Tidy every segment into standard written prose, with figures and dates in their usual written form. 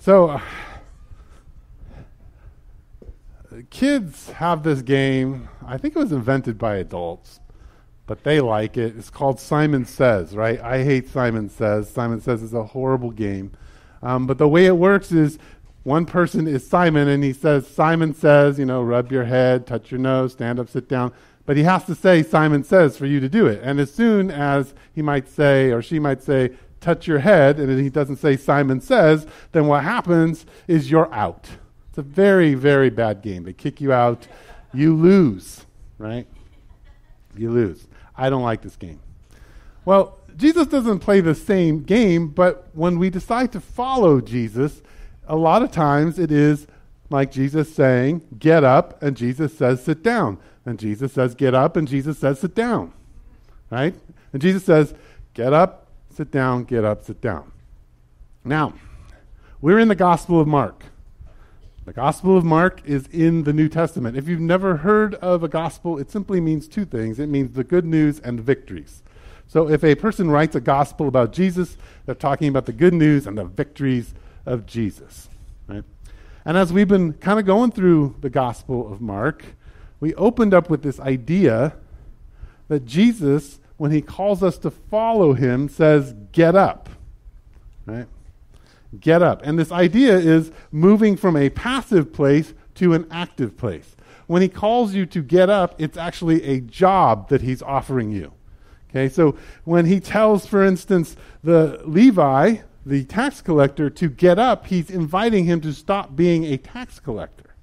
So, kids have this game. I think it was invented by adults, but they like it. It's called Simon Says, right? I hate Simon Says. Simon Says is a horrible game. But the way it works is one person is Simon, and he says, Simon says, rub your head, touch your nose, stand up, sit down. But he has to say Simon says for you to do it. And as soon as he might say, or she might say, touch your head, and he doesn't say Simon says, then what happens is you're out. It's a very, very bad game. They kick you out. You lose, right? You lose. I don't like this game. Well, Jesus doesn't play the same game, but when we decide to follow Jesus, a lot of times it is like Jesus saying, get up, and Jesus says, sit down. And Jesus says, get up, and Jesus says, sit down. Right? And Jesus says, get up, sit down, get up, sit down. Now, we're in the Gospel of Mark. The Gospel of Mark is in the New Testament. If you've never heard of a gospel, it simply means two things. It means the good news and the victories. So if a person writes a gospel about Jesus, they're talking about the good news and the victories of Jesus. Right? And as we've been kind of going through the Gospel of Mark, we opened up with this idea that Jesus, when he calls us to follow him, says, get up. Right? Get up. And this idea is moving from a passive place to an active place. When he calls you to get up, it's actually a job that he's offering you. Okay, so when he tells, for instance, the Levi, the tax collector, to get up, he's inviting him to stop being a tax collector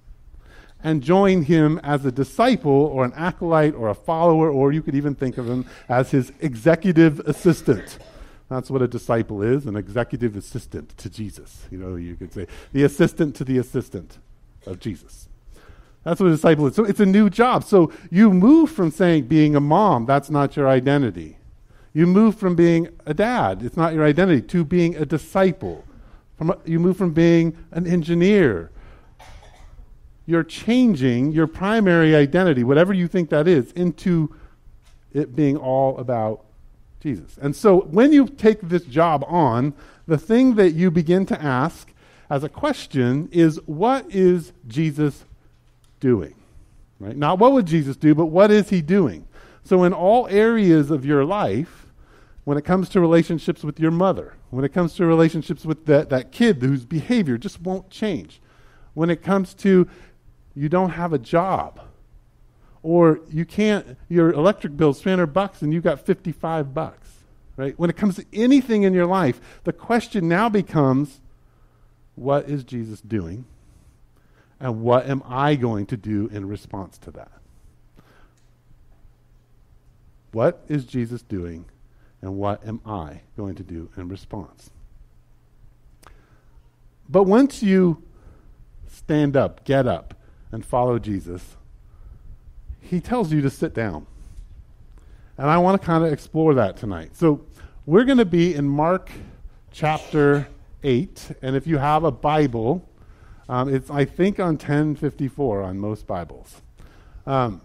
and join him as a disciple or an acolyte or a follower, or you could even think of him as his executive assistant. That's what a disciple is, an executive assistant to Jesus. You could say the assistant to the assistant of Jesus. That's what a disciple is. So it's a new job. So you move from saying being a mom, that's not your identity. You move from being a dad, it's not your identity, to being a disciple. You move from being an engineer. You're changing your primary identity, whatever you think that is, into it being all about Jesus. And so when you take this job on, the thing that you begin to ask as a question is, what is Jesus doing? Right? Not what would Jesus do, but what is he doing? So in all areas of your life, when it comes to relationships with your mother, when it comes to relationships with that kid whose behavior just won't change, when it comes to you don't have a job, or your electric bill's $300 and you got $55, right? When it comes to anything in your life, the question now becomes, what is Jesus doing? And what am I going to do in response to that? What is Jesus doing? And what am I going to do in response? But once you stand up, get up, and follow Jesus, he tells you to sit down. And I want to kind of explore that tonight. So we're going to be in Mark chapter 8. And if you have a Bible, it's, I think, on 1054 on most Bibles. Now,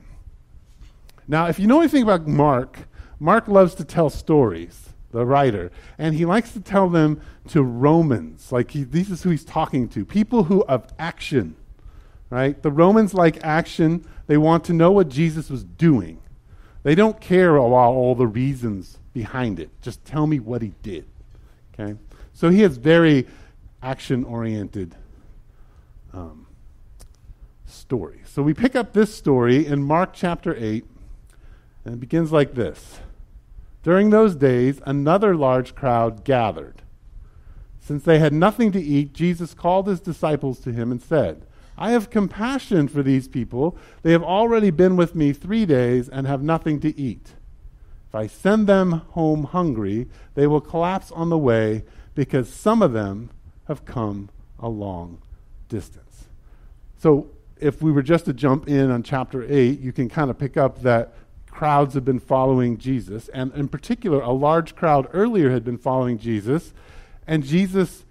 if you know anything about Mark loves to tell stories, the writer. And he likes to tell them to Romans. This is who he's talking to. People who have action. Right? The Romans like action. They want to know what Jesus was doing. They don't care about all the reasons behind it. Just tell me what he did. Okay? So he has very action-oriented stories. So we pick up this story in Mark chapter 8, and it begins like this. During those days, another large crowd gathered. Since they had nothing to eat, Jesus called his disciples to him and said, I have compassion for these people. They have already been with me 3 days and have nothing to eat. If I send them home hungry, they will collapse on the way because some of them have come a long distance. So if we were just to jump in on chapter 8, you can kind of pick up that crowds have been following Jesus, and in particular, a large crowd earlier had been following Jesus, and Jesus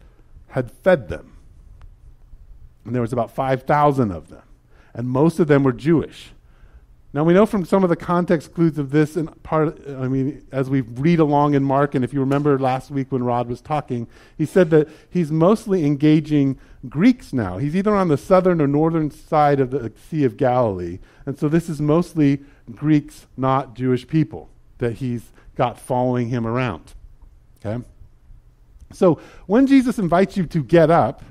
had fed them. And there was about 5,000 of them. And most of them were Jewish. Now we know from some of the context clues of this as we read along in Mark, and if you remember last week when Rod was talking, he said that he's mostly engaging Greeks now. He's either on the southern or northern side of the Sea of Galilee, and so this is mostly Greeks, not Jewish people, that he's got following him around. Okay? So when Jesus invites you to get up,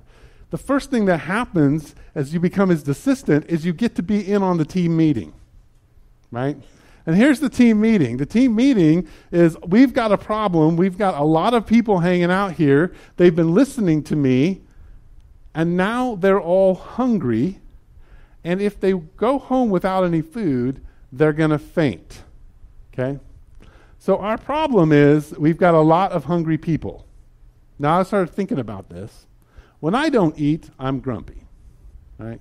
the first thing that happens as you become his assistant is you get to be in on the team meeting. Right? And here's the team meeting. The team meeting is, we've got a problem. We've got a lot of people hanging out here. They've been listening to me, and now they're all hungry. And if they go home without any food, they're going to faint. Okay? So our problem is we've got a lot of hungry people. Now I started thinking about this. When I don't eat, I'm grumpy. Right?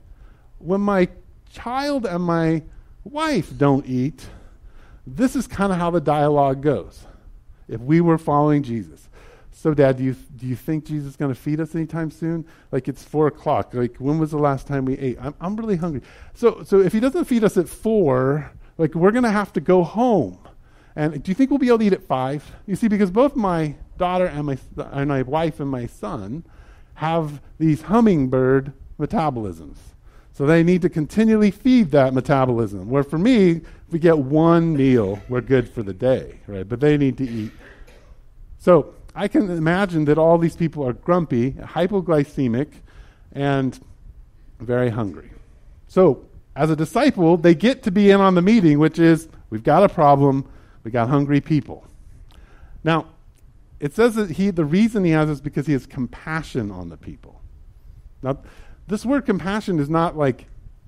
When my child and my wife don't eat, this is kind of how the dialogue goes. If we were following Jesus. So, Dad, do you think Jesus is going to feed us anytime soon? Like, it's 4 o'clock. Like, when was the last time we ate? I'm really hungry. So if he doesn't feed us at 4, like, we're going to have to go home. And do you think we'll be able to eat at 5? You see, because both my daughter and my wife and my son have these hummingbird metabolisms. So they need to continually feed that metabolism. Where for me, if we get one meal, we're good for the day, right? But they need to eat. So I can imagine that all these people are grumpy, hypoglycemic, and very hungry. So as a disciple, they get to be in on the meeting, which is, we've got a problem, we got hungry people. Now, it says that the reason he has is because he has compassion on the people. Now, this word compassion is not like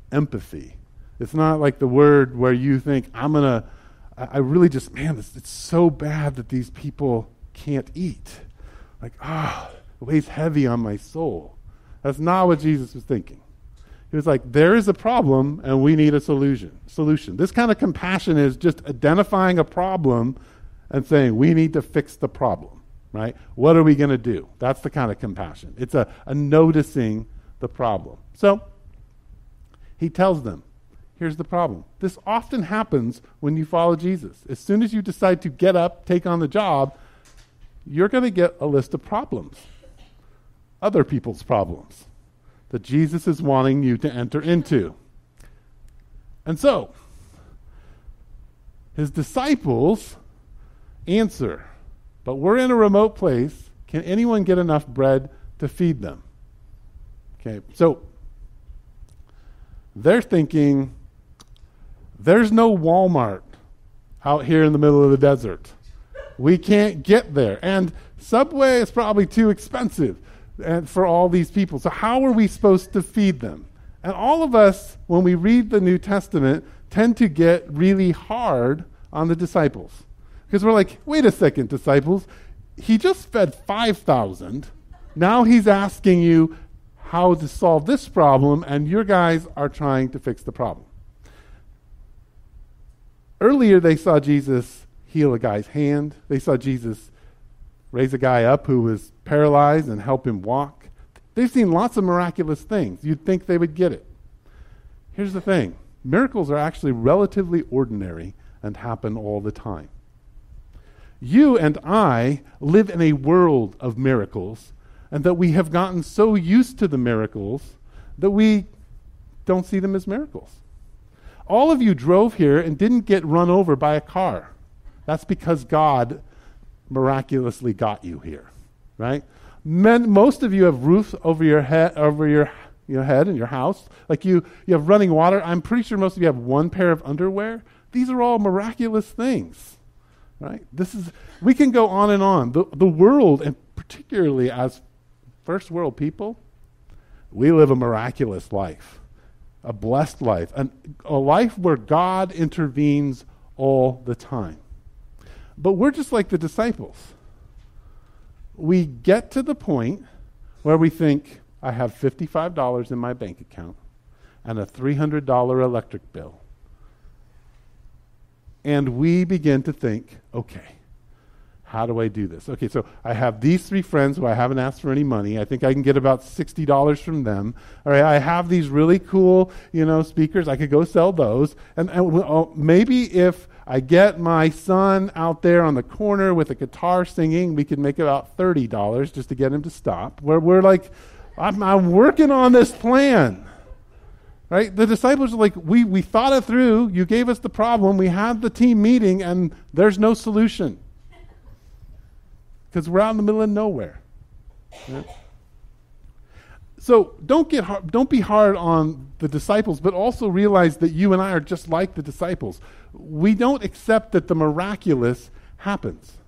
empathy. It's not like the word where you think, I really just, it's so bad that these people can't eat. Like, it weighs heavy on my soul. That's not what Jesus was thinking. He was like, there is a problem and we need a solution. This kind of compassion is just identifying a problem and saying, we need to fix the problem, right? What are we going to do? That's the kind of compassion. It's a noticing the problem. So he tells them, here's the problem. This often happens when you follow Jesus. As soon as you decide to get up, take on the job, you're going to get a list of problems, other people's problems that Jesus is wanting you to enter into. And so his disciples answer, but we're in a remote place. Can anyone get enough bread to feed them? Okay, so they're thinking, there's no Walmart out here in the middle of the desert. We can't get there. And Subway is probably too expensive for all these people. So how are we supposed to feed them? And all of us, when we read the New Testament, tend to get really hard on the disciples. Because we're like, wait a second, disciples. He just fed 5,000. Now he's asking you how to solve this problem, and your guys are trying to fix the problem. Earlier, they saw Jesus heal a guy's hand. They saw Jesus raise a guy up who was paralyzed and help him walk. They've seen lots of miraculous things. You'd think they would get it. Here's the thing. Miracles are actually relatively ordinary and happen all the time. You and I live in a world of miracles, and that we have gotten so used to the miracles that we don't see them as miracles. All of you drove here and didn't get run over by a car. That's because God miraculously got you here, right? Most of you have roofs over your head, head in your house. Like you have running water. I'm pretty sure most of you have one pair of underwear. These are all miraculous things, right? We can go on and on. The world, and particularly as first world people, we live a miraculous life, a blessed life, a life where God intervenes all the time. But we're just like the disciples. We get to the point where we think, I have $55 in my bank account and a $300 electric bill. And we begin to think, okay, How do I do this? Okay, so I have these 3 friends who I haven't asked for any money. I think I can get about $60 from them. All right, I have these really cool, speakers. I could go sell those. And maybe if I get my son out there on the corner with a guitar singing, we could make about $30 just to get him to stop. We're like, I'm working on this plan. Right? The disciples are like, we thought it through. You gave us the problem. We had the team meeting, and there's no solution. Because we're out in the middle of nowhere. Right? So don't be hard on the disciples, but also realize that you and I are just like the disciples. We don't accept that the miraculous happens.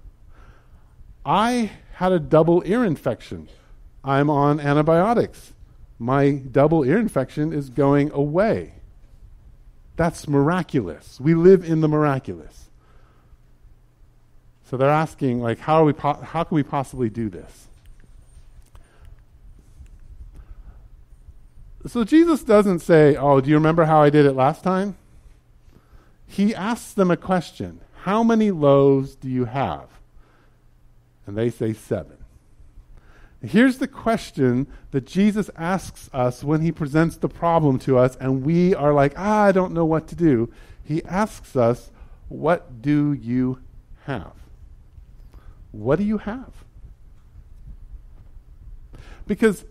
I had a double ear infection. I'm on antibiotics. My double ear infection is going away. That's miraculous. We live in the miraculous. So they're asking, like, how can we possibly do this? So Jesus doesn't say, oh, do you remember how I did it last time? He asks them a question. How many loaves do you have? And they say 7. Here's the question that Jesus asks us when he presents the problem to us, and we are like, I don't know what to do. He asks us, what do you have? What do you have? Because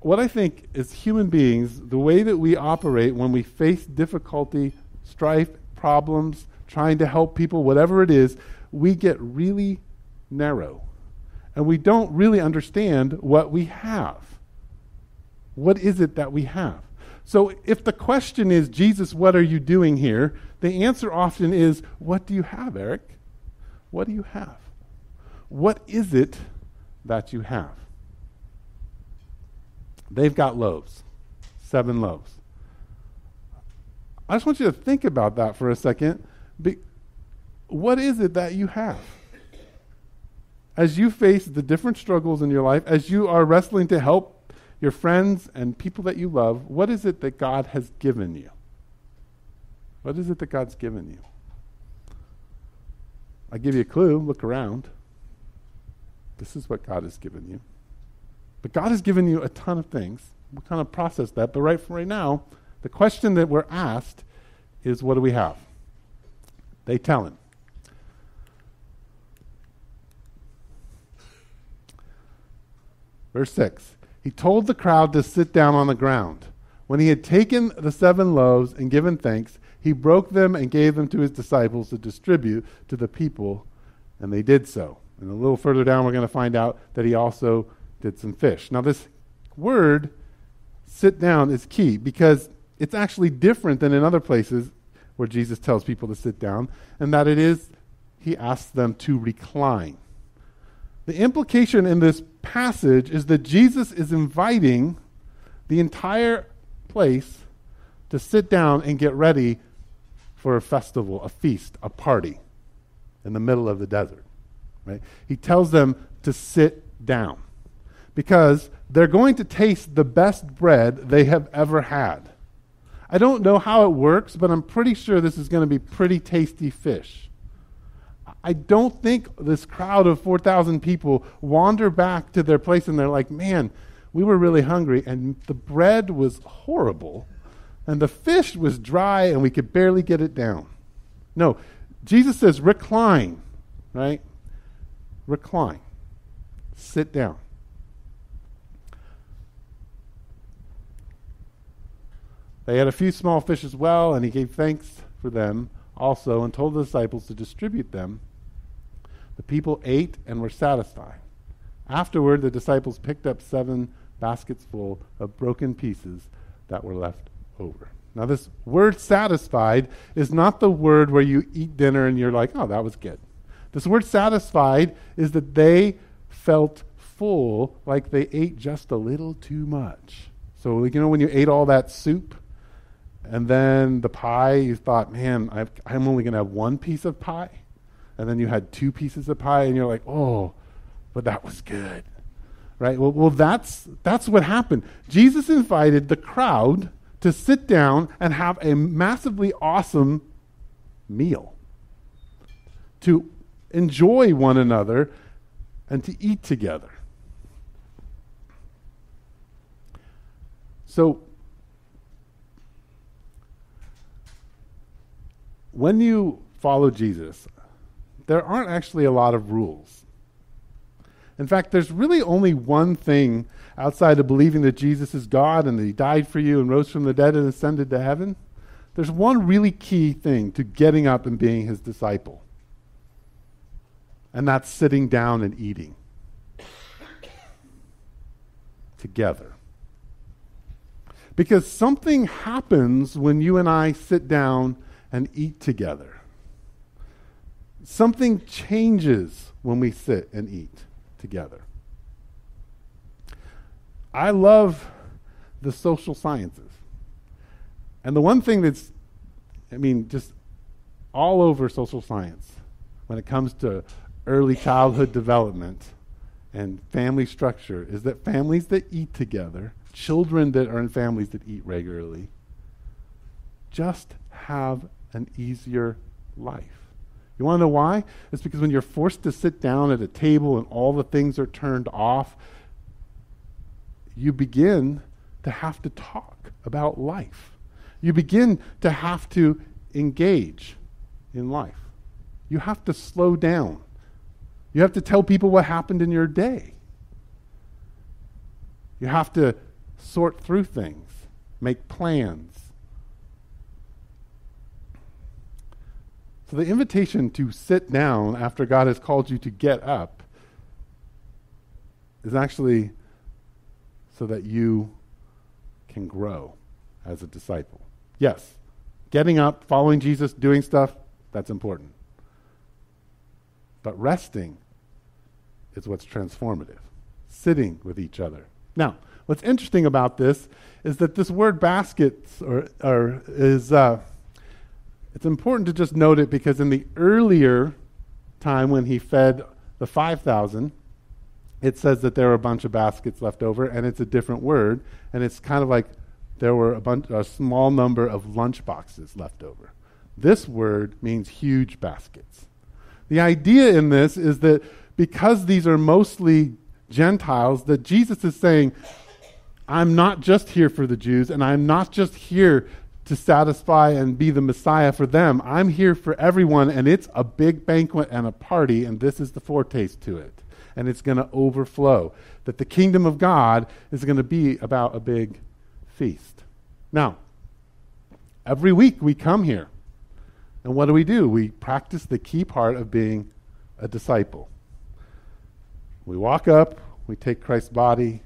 what I think is human beings, the way that we operate when we face difficulty, strife, problems, trying to help people, whatever it is, we get really narrow. And we don't really understand what we have. What is it that we have? So if the question is, Jesus, what are you doing here? The answer often is, what do you have, Eric? What do you have? What is it that you have? They've got loaves, 7 loaves. I just want you to think about that for a second. What is it that you have? As you face the different struggles in your life, as you are wrestling to help your friends and people that you love, what is it that God has given you? What is it that God's given you? I'll give you a clue. Look around. This is what God has given you. But God has given you a ton of things. We'll kind of process that. But right now, the question that we're asked is, what do we have? They tell him. Verse 6. He told the crowd to sit down on the ground. When he had taken the 7 loaves and given thanks, he broke them and gave them to his disciples to distribute to the people, and they did so. And a little further down, we're going to find out that he also did some fish. Now, this word, sit down, is key because it's actually different than in other places where Jesus tells people to sit down, and that it is, he asks them to recline. The implication in this passage is that Jesus is inviting the entire place to sit down and get ready for a festival, a feast, a party in the middle of the desert. Right? He tells them to sit down because they're going to taste the best bread they have ever had. I don't know how it works, but I'm pretty sure this is going to be pretty tasty fish. I don't think this crowd of 4,000 people wander back to their place and they're like, man, we were really hungry and the bread was horrible and the fish was dry and we could barely get it down. No, Jesus says recline, right? Recline. Sit down. They had a few small fish as well, and he gave thanks for them also and told the disciples to distribute them. The people ate and were satisfied. Afterward, the disciples picked up 7 baskets full of broken pieces that were left over. Now, this word satisfied is not the word where you eat dinner and you're like, oh, that was good. This word satisfied is that they felt full, like they ate just a little too much. So, when you ate all that soup and then the pie, you thought, man, I'm only going to have 1 piece of pie. And then you had 2 pieces of pie and you're like, oh, but that was good. Right? Well, that's what happened. Jesus invited the crowd to sit down and have a massively awesome meal. To enjoy one another, and to eat together. So, when you follow Jesus, there aren't actually a lot of rules. In fact, there's really only one thing outside of believing that Jesus is God and that he died for you and rose from the dead and ascended to heaven. There's one really key thing to getting up and being his disciple. And that's sitting down and eating together. Because something happens when you and I sit down and eat together. Something changes when we sit and eat together. I love the social sciences. And the one thing that's, just all over social science when it comes to early childhood development and family structure is that families that eat together, children that are in families that eat regularly, just have an easier life. You want to know why? It's because when you're forced to sit down at a table and all the things are turned off, you begin to have to talk about life. You begin to have to engage in life. You have to slow down. You have to tell people what happened in your day. You have to sort through things, make plans. So the invitation to sit down after God has called you to get up is actually so that you can grow as a disciple. Yes, getting up, following Jesus, doing stuff, that's important. But resting is what's transformative. Sitting with each other. Now, what's interesting about this is that this word baskets it's important to just note it because in the earlier time when he fed the 5,000, it says that there were a bunch of baskets left over, and it's a different word, and it's kind of like there were a small number of lunch boxes left over. This word means huge baskets. The idea in this is that because these are mostly Gentiles, that Jesus is saying, I'm not just here for the Jews, and I'm not just here to satisfy and be the Messiah for them. I'm here for everyone, and it's a big banquet and a party, and this is the foretaste to it. And it's going to overflow. That the kingdom of God is going to be about a big feast. Now, every week we come here, and what do? We practice the key part of being a disciple. We walk up, we take Christ's body,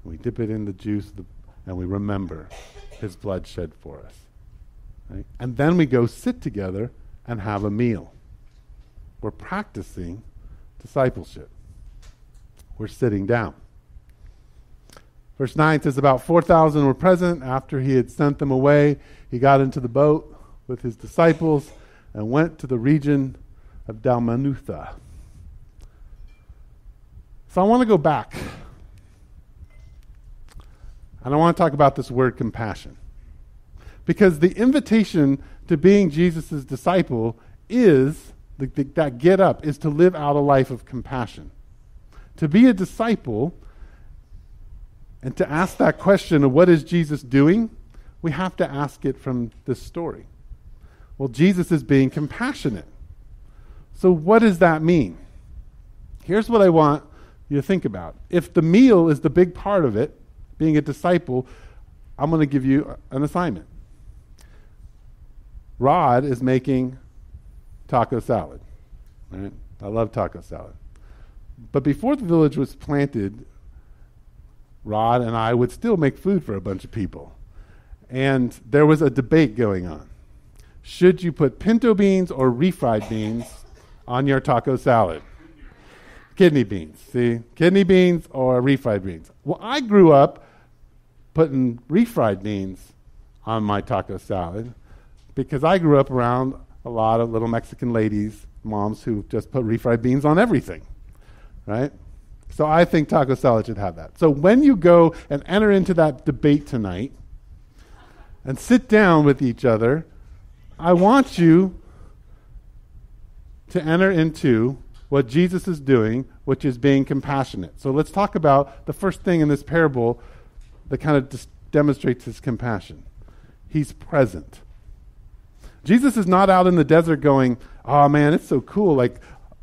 we dip it in the juice, and we remember his blood shed for us. Right? And then we go sit together and have a meal. We're practicing discipleship. We're sitting down. Verse 9 says about 4,000 were present. After he had sent them away, he got into the boat with his disciples and went to the region of Dalmanutha. So I want to go back. And I want to talk about this word compassion. Because the invitation to being Jesus' disciple is, that get up, is to live out a life of compassion. To be a disciple and to ask that question of what is Jesus doing, we have to ask it from this story. Well, Jesus is being compassionate. So what does that mean? Here's what I want you to think about. If the meal is the big part of it, being a disciple, I'm going to give you an assignment. Rod is making taco salad. Right? I love taco salad. But before the village was planted, Rod and I would still make food for a bunch of people. And there was a debate going on. Should you put pinto beans or refried beans on your taco salad? Kidney beans. See? Kidney beans or refried beans. Well, I grew up putting refried beans on my taco salad because I grew up around a lot of little Mexican ladies, moms who just put refried beans on everything, right? So I think taco salad should have that. So when you go and enter into that debate tonight and sit down with each other, I want you to enter into what Jesus is doing, which is being compassionate. So let's talk about the first thing in this parable that kind of demonstrates his compassion. He's present. Jesus is not out in the desert going, oh man, it's so cool. Like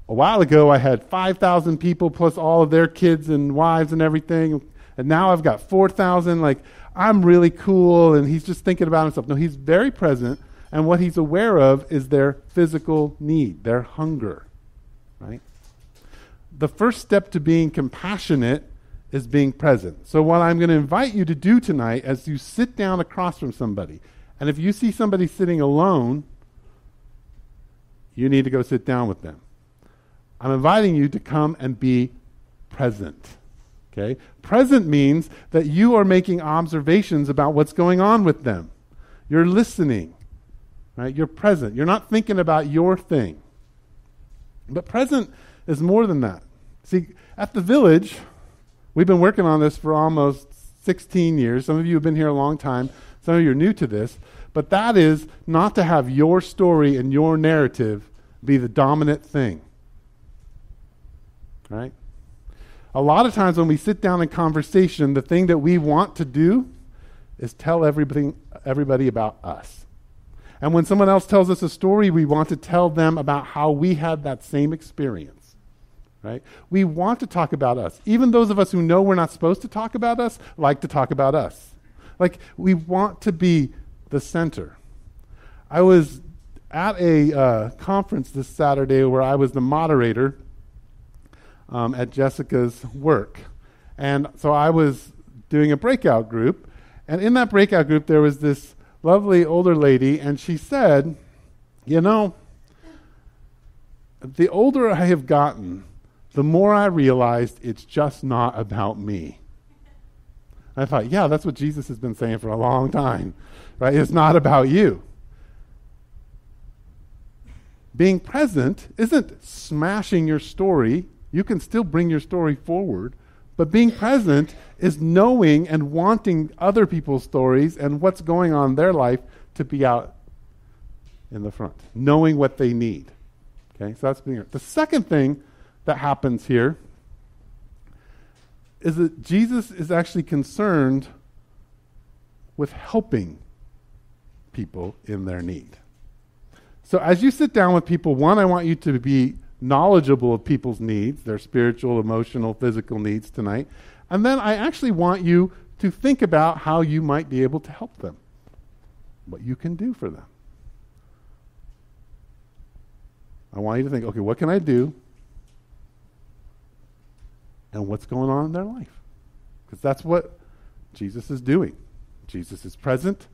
a while ago I had 5,000 people plus all of their kids and wives and everything. And now I've got 4,000. Like I'm really cool. And he's just thinking about himself. No, he's very present. And what he's aware of is their physical need, their hunger. Right? The first step to being compassionate is being present. So what I'm going to invite you to do tonight as you sit down across from somebody, and if you see somebody sitting alone, you need to go sit down with them. I'm inviting you to come and be present. Okay? Present means that you are making observations about what's going on with them. You're listening. Right? You're present. You're not thinking about your thing. But present is more than that. See, at the Village, we've been working on this for almost 16 years. Some of you have been here a long time. Some of you are new to this. But that is not to have your story and your narrative be the dominant thing. Right? A lot of times when we sit down in conversation, the thing that we want to do is tell everybody about us. And when someone else tells us a story, we want to tell them about how we had that same experience, right? We want to talk about us. Even those of us who know we're not supposed to talk about us like to talk about us. Like, we want to be the center. I was at a conference this Saturday where I was the moderator at Jessica's work. And so I was doing a breakout group. And in that breakout group, there was this lovely older lady, and she said, you know, the older I have gotten, the more I realized it's just not about me. I thought, yeah, that's what Jesus has been saying for a long time, right? It's not about you. Being present isn't smashing your story. You can still bring your story forward. But being present is knowing and wanting other people's stories and what's going on in their life to be out in the front, knowing what they need. Okay, so that's being. The second thing that happens here is that Jesus is actually concerned with helping people in their need. So as you sit down with people, one, I want you to be knowledgeable of people's needs, their spiritual, emotional, physical needs tonight. And then I actually want you to think about how you might be able to help them, what you can do for them. I want you to think, okay, what can I do? And what's going on in their life? Because that's what Jesus is doing. Jesus is present,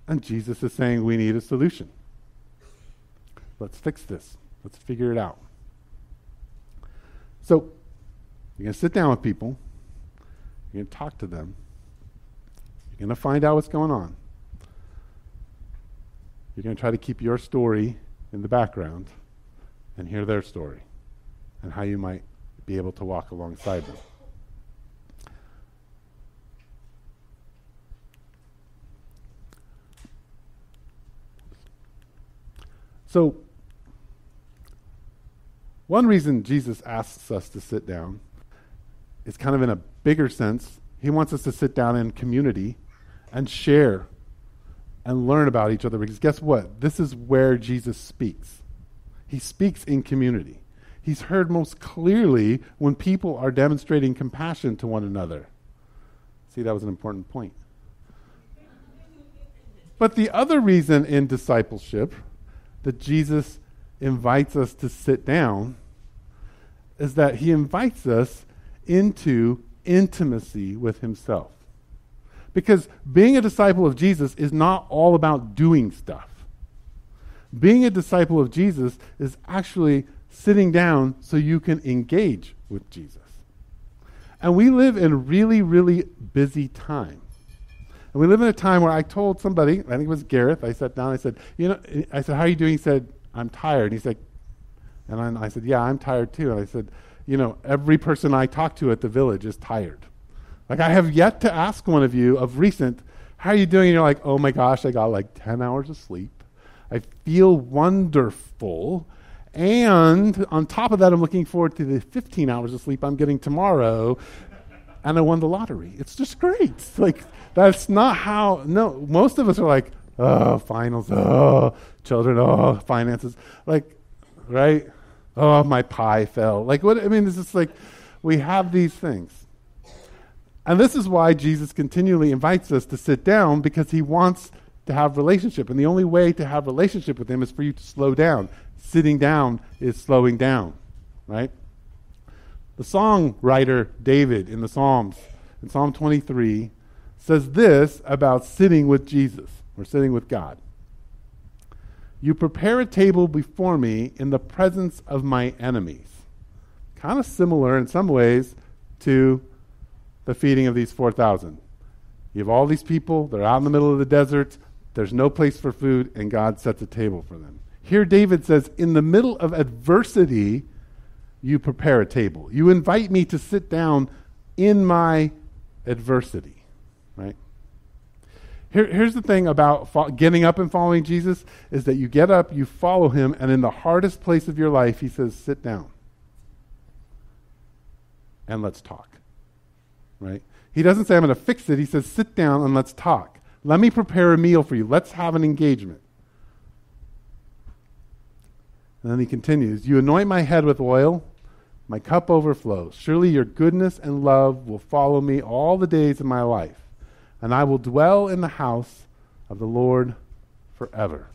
and Jesus is saying we need a solution. Let's fix this. Let's figure it out. So, you're going to sit down with people. You're going to talk to them. You're going to find out what's going on. You're going to try to keep your story in the background and hear their story and how you might be able to walk alongside them. So, one reason Jesus asks us to sit down is kind of in a bigger sense. He wants us to sit down in community and share and learn about each other. Because guess what? This is where Jesus speaks. He speaks in community. He's heard most clearly when people are demonstrating compassion to one another. See, that was an important point. But the other reason in discipleship that Jesus invites us to sit down is that he invites us into intimacy with himself. Because being a disciple of Jesus is not all about doing stuff. Being a disciple of Jesus is actually sitting down so you can engage with Jesus. And we live in a really, really busy time. And we live in a time where I told somebody, I think it was Gareth, I sat down, I said, how are you doing? He said, I'm tired. He said, and I said, yeah, I'm tired too. And I said, every person I talk to at the Village is tired. Like, I have yet to ask one of you of recent, how are you doing? And you're like, oh my gosh, I got like 10 hours of sleep. I feel wonderful. And on top of that, I'm looking forward to the 15 hours of sleep I'm getting tomorrow. And I won the lottery. It's just great. Like, that's not how, no, most of us are like, oh, finals, oh, children, oh, finances. Like, right? Oh, my pie fell. Like, what, I mean, it's just like, we have these things. And this is why Jesus continually invites us to sit down, because he wants to have relationship. And the only way to have relationship with him is for you to slow down. Sitting down is slowing down, right? The songwriter David in the Psalms, in Psalm 23, says this about sitting with Jesus, or sitting with God. You prepare a table before me in the presence of my enemies. Kind of similar in some ways to the feeding of these 4,000. You have all these people, they're out in the middle of the desert, there's no place for food, and God sets a table for them. Here David says, in the middle of adversity, you prepare a table. You invite me to sit down in my adversity, right? Here's the thing about getting up and following Jesus, is that you get up, you follow him, and in the hardest place of your life, he says, sit down and let's talk, right? He doesn't say, I'm going to fix it. He says, sit down and let's talk. Let me prepare a meal for you. Let's have an engagement. And then he continues, you anoint my head with oil, my cup overflows. Surely your goodness and love will follow me all the days of my life, and I will dwell in the house of the Lord forever.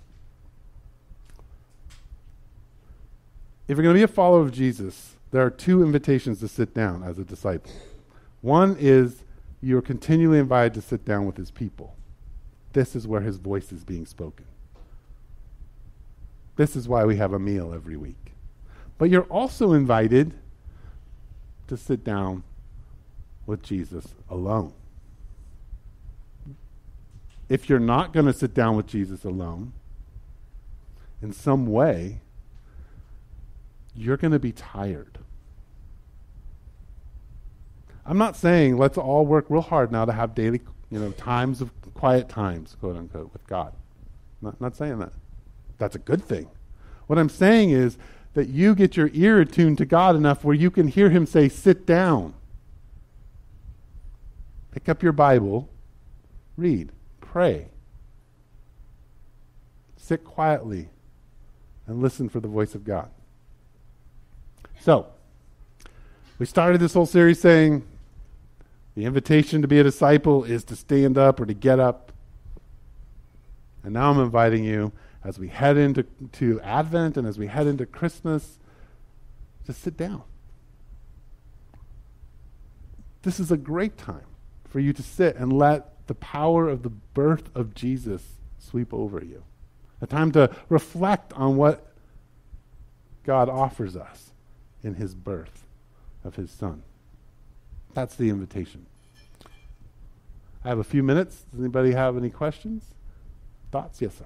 If you're going to be a follower of Jesus, there are two invitations to sit down as a disciple. One is you're continually invited to sit down with his people. This is where his voice is being spoken. This is why we have a meal every week. But you're also invited to sit down with Jesus alone. If you're not going to sit down with Jesus alone, in some way, you're going to be tired. I'm not saying let's all work real hard now to have daily, times of quiet times, quote unquote, with God. Not saying that. That's a good thing. What I'm saying is that you get your ear attuned to God enough where you can hear him say, sit down. Pick up your Bible, read, pray. Sit quietly and listen for the voice of God. So, we started this whole series saying the invitation to be a disciple is to stand up or to get up. And now I'm inviting you, as we head into Advent and as we head into Christmas, to sit down. This is a great time for you to sit and let the power of the birth of Jesus sweep over you. A time to reflect on what God offers us in his birth of his Son. That's the invitation. I have a few minutes. Does anybody have any questions? Thoughts? Yes, sir.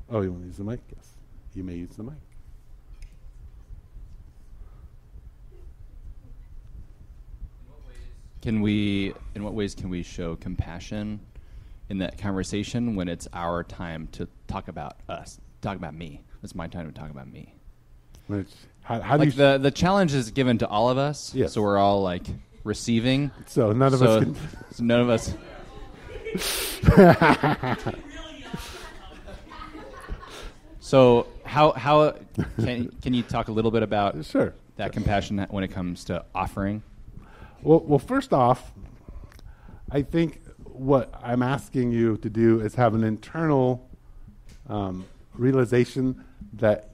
Oh, you want to use the mic? Yes. You may use the mic. In what ways can we show compassion in that conversation when it's our time to talk about us, talk about me? It's my time to talk about me. How like do you the challenge is given to all of us, yes. So we're all like receiving. So none of us can. So none of us. So how can you talk a little bit about Sure. that compassion when it comes to offering? Well, first off, I think what I'm asking you to do is have an internal realization that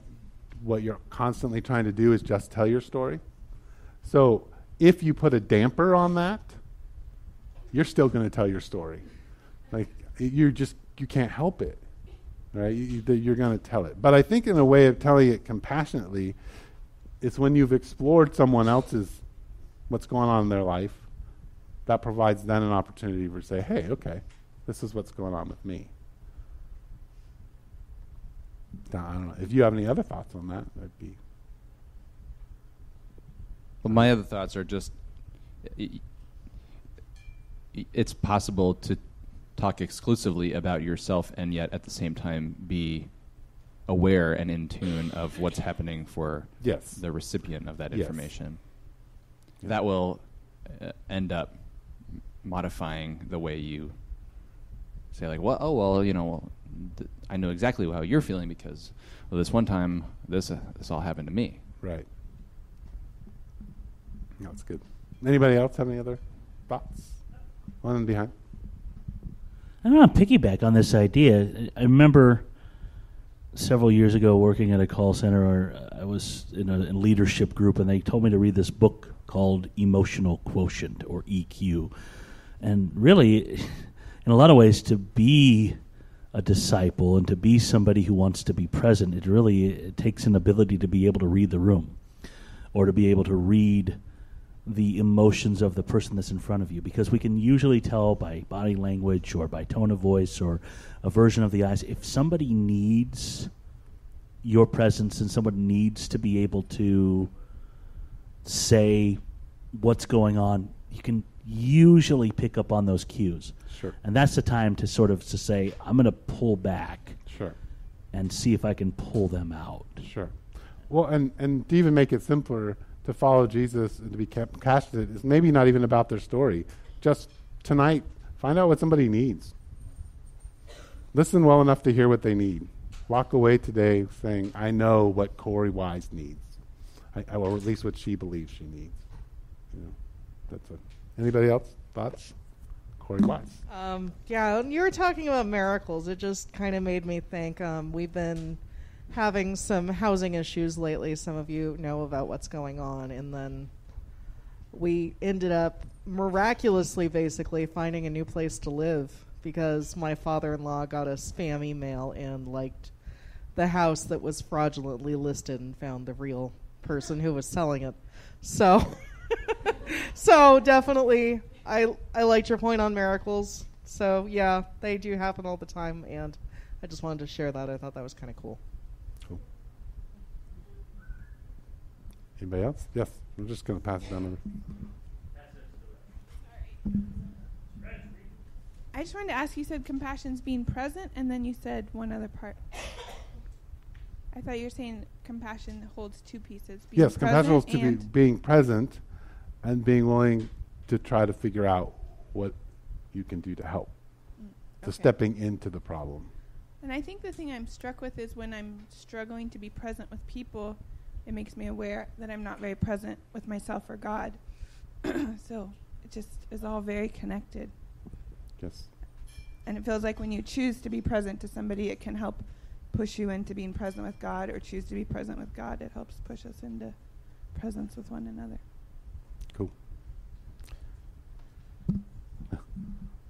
what you're constantly trying to do is just tell your story. So if you put a damper on that, you're still going to tell your story. Like you can't help it, right? You're going to tell it. But I think in a way of telling it compassionately, it's when you've explored someone else's what's going on in their life, that provides then an opportunity to say, hey, okay, this is what's going on with me. Now, I don't know. If you have any other thoughts on that, that'd be... Well, my other thoughts are just, it's possible to talk exclusively about yourself and yet at the same time be aware and in tune of what's happening for Yes. the recipient of that Yes. information. Yeah. That will end up modifying the way you say, like, well, I know exactly how you're feeling because, well, this one time this all happened to me. Right. That's good. Anybody else have any other thoughts? One behind. I want to piggyback on this idea. I remember several years ago working at a call center, or I was in a leadership group, and they told me to read this book called Emotional Quotient, or EQ. And really, in a lot of ways, to be a disciple and to be somebody who wants to be present, it takes an ability to be able to read the room, or to be able to read the emotions of the person that's in front of you, because we can usually tell by body language or by tone of voice or a version of the eyes if somebody needs your presence and someone needs to be able to say what's going on. You can usually pick up on those cues. Sure. And that's the time to sort of to say, I'm going to pull back Sure. and see if I can pull them out. Sure. Well, and to even make it simpler, to follow Jesus and to be compassionate is maybe not even about their story. Just tonight, find out what somebody needs. Listen well enough to hear what they need. Walk away today saying, I know what Corey Wise needs. Or at least what she believes she needs. That's it. Anybody else? Thoughts? Corey Wise. Yeah, when you were talking about miracles, it just kind of made me think we've been having some housing issues lately. Some of you know about what's going on. And then we ended up miraculously, basically, finding a new place to live because my father-in-law got a spam email and liked the house that was fraudulently listed and found the real person who was selling it. So, so definitely, I liked your point on miracles. So, yeah, they do happen all the time. And I just wanted to share that. I thought that was kind of cool. Anybody else? Yes. I'm just going to pass it down over. I just wanted to ask, you said compassion's being present, and then you said one other part. I thought you were saying compassion holds two pieces. Yes, compassion holds to being present and being willing to try to figure out what you can do to help, to stepping into the problem. And I think the thing I'm struck with is when I'm struggling to be present with people, it makes me aware that I'm not very present with myself or God. So it just is all very connected. Yes. And it feels like when you choose to be present to somebody, it can help push you into being present with God, or choose to be present with God. It helps push us into presence with one another. Cool.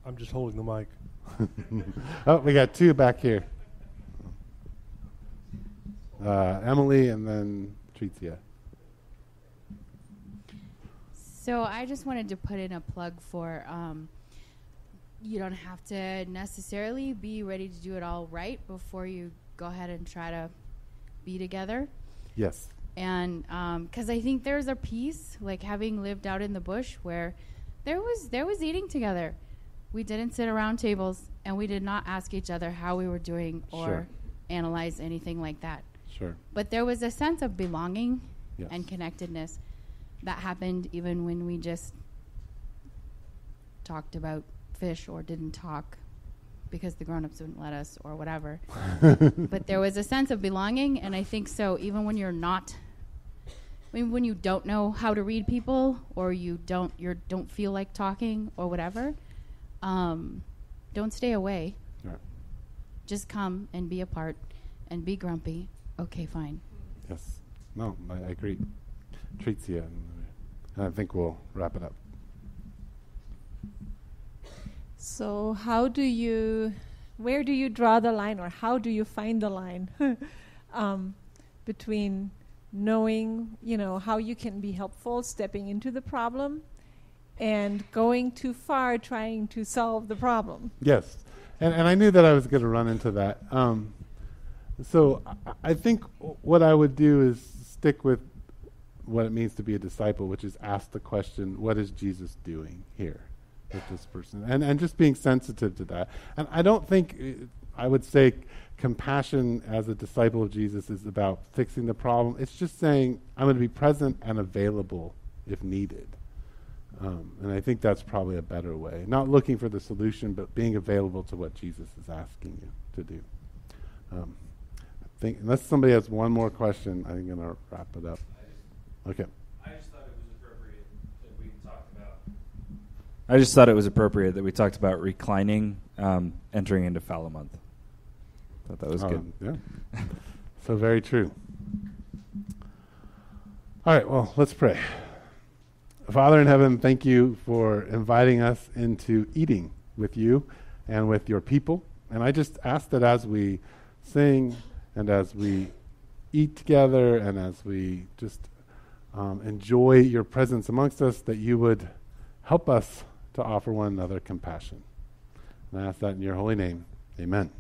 I'm just holding the mic. Oh, we got two back here. Emily and then Trizia. So I just wanted to put in a plug for you don't have to necessarily be ready to do it all right before you go ahead and try to be together. Yes. And because I think there's a piece, like having lived out in the bush, where there was eating together. We didn't sit around tables, and we did not ask each other how we were doing or analyze anything like that. Sure. But there was a sense of belonging Yes. and connectedness that happened even when we just talked about fish or didn't talk because the grown-ups wouldn't let us or whatever. But there was a sense of belonging, and I think so even when you're not, when you don't know how to read people, or you don't feel like talking or whatever, don't stay away. Right. Just come and be a part and be grumpy. Okay, fine. Yes. No, I agree. Trizia, and I think we'll wrap it up. So where do you draw the line, or how do you find the line between knowing, how you can be helpful, stepping into the problem, and going too far trying to solve the problem? Yes. And I knew that I was going to run into that. So I think what I would do is stick with what it means to be a disciple, which is ask the question, what is Jesus doing here with this person? And just being sensitive to that. And I don't think I would say compassion as a disciple of Jesus is about fixing the problem. It's just saying, I'm going to be present and available if needed. And I think that's probably a better way. Not looking for the solution, but being available to what Jesus is asking you to do. I think, unless somebody has one more question, I'm going to wrap it up. Okay. I just thought it was appropriate that we talked about reclining, entering into fallow month. Thought that was good. Yeah. So very true. All right, well, let's pray. Father in heaven, thank you for inviting us into eating with you and with your people. And I just ask that as we sing and as we eat together and as we just enjoy your presence amongst us, that you would help us to offer one another compassion. And I ask that in your holy name. Amen.